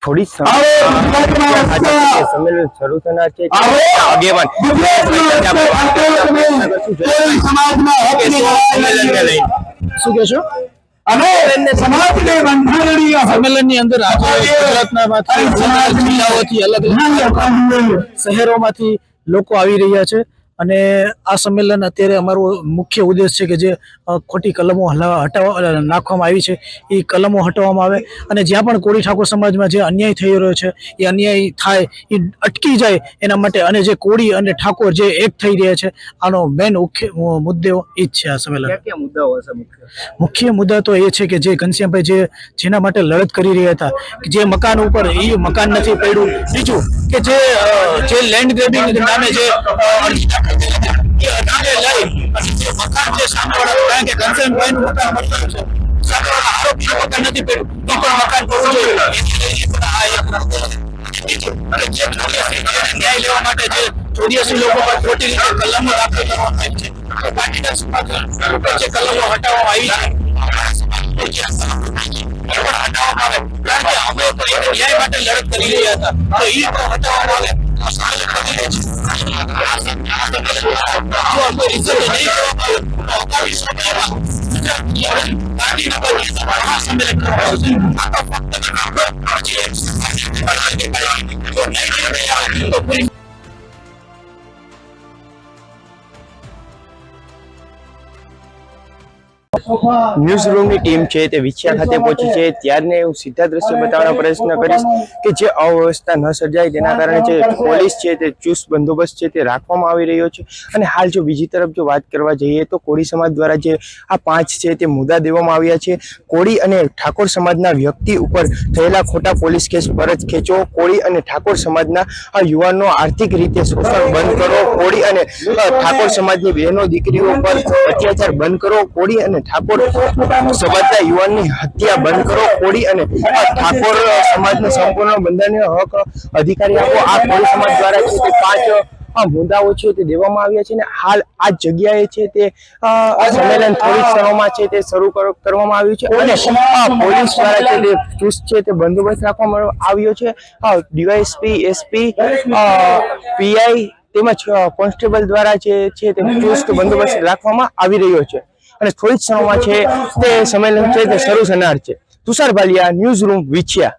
थोड़ी सम्मेलन શરૂ થનાર છે આગેવાન શું કહેશો? સંમેલનની અંદર ગુજરાતના જિલ્લાઓથી અલગ શહેરોમાંથી લોકો આવી રહ્યા છે અને આ સંમેલન અત્યારે અમારો મુખ્ય ઉદ્દેશ છે કે જે ખોટી કલમો નાખવામાં આવી છે એ કલમો હટાવવામાં આવે અને જ્યાં પણ કોળી ઠાકોર સમાજમાં જે અન્યાય થઈ રહ્યો છે એ અન્યાય થાય એ અટકી જાય એના માટે અને જે કોળી અને ઠાકોર જે એક થઈ રહ્યા છે આનો મેન મુદ્દો એ જ છે આ સંમેલન. મુખ્ય મુદ્દા તો એ છે કે જે ઘનશ્યામભાઈ જેના માટે લડત કરી રહ્યા હતા કે જે મકાન ઉપર એ મકાન નથી પડ્યું. બીજું કે જે લેન્ડ ગ્રેબિંગ નામે જે ન્યાય લેવા માટે જે 84 લોકો પર ખોટી રીતે કલમો દાખલ કરવામાં આવી છે, પાટીદાર સમાજ ઉપર જે કલમો હટાવવામાં આવી છે હટાવવામાં આવે, કારણ કે અમે ન્યાય માટે લડત કરી રહ્યા હતા તો એ પણ હટાવવામાં આવે. ન્યૂઝ રૂમની ટીમ છે તે વિછિયા ખાતે પહોંચી છે ત્યારને હું સીધા દ્રશ્ય બતાવવાનો પ્રયત્ન કરીશ કે જે અવ્યવસ્થા ન સર્જાય તેના કારણે જે પોલીસ છે તે ચુસ્ત બંદોબસ્ત છે તે રાખવામાં આવી રહ્યો છે. અને હાલ જો બીજી તરફ જો વાત કરવા જઈએ તો કોળી સમાજ દ્વારા જે આ 5 છે તે મુદ્દા દેવામાં આવ્યા છે. કોળી અને ઠાકોર સમાજના વ્યક્તિ ઉપર થયેલા ખોટા પોલીસ કેસ પરત ખેંચો, કોળી અને ઠાકોર સમાજના યુવાનો આર્થિક રીતે શોષણ બંધ કરો, કોળી અને ઠાકોર સમાજની બહેનો દીકરીઓ પર અત્યાચાર બંધ કરો, કોળી અને ઠાકોર સમાજના યુવાનની હત્યા બંધ કરો, કોળી અને ઠાકોર સમાજને સંપૂર્ણ બંધારણીય હક અધિકારી આપો. આ કોળી સમાજ દ્વારા છે તે 5 મુદ્દાઓ છે તે દેવામાં આવ્યા છે અને હાલ આ જગ્યાએ છે તે સંમેલન થોડી ક્ષણોમાં છે તે શરૂ કરવામાં આવ્યું છે અને પોલીસ દ્વારા છે તે ચુસ્ત છે તે બંદોબસ્ત રાખવામાં આવ્યો છે. ડીવાયએસપી, એસપી, પીઆઈ તેમજ કોન્સ્ટેબલ દ્વારા છે તે ચુસ્ત બંદોબસ્ત રાખવામાં આવી રહ્યો છે અને થોડી ક્ષણોમાં છે તે સંમેલન છે તે શરૂ થનાર છે. Tushar Bhalia, news room, Vinchhiya.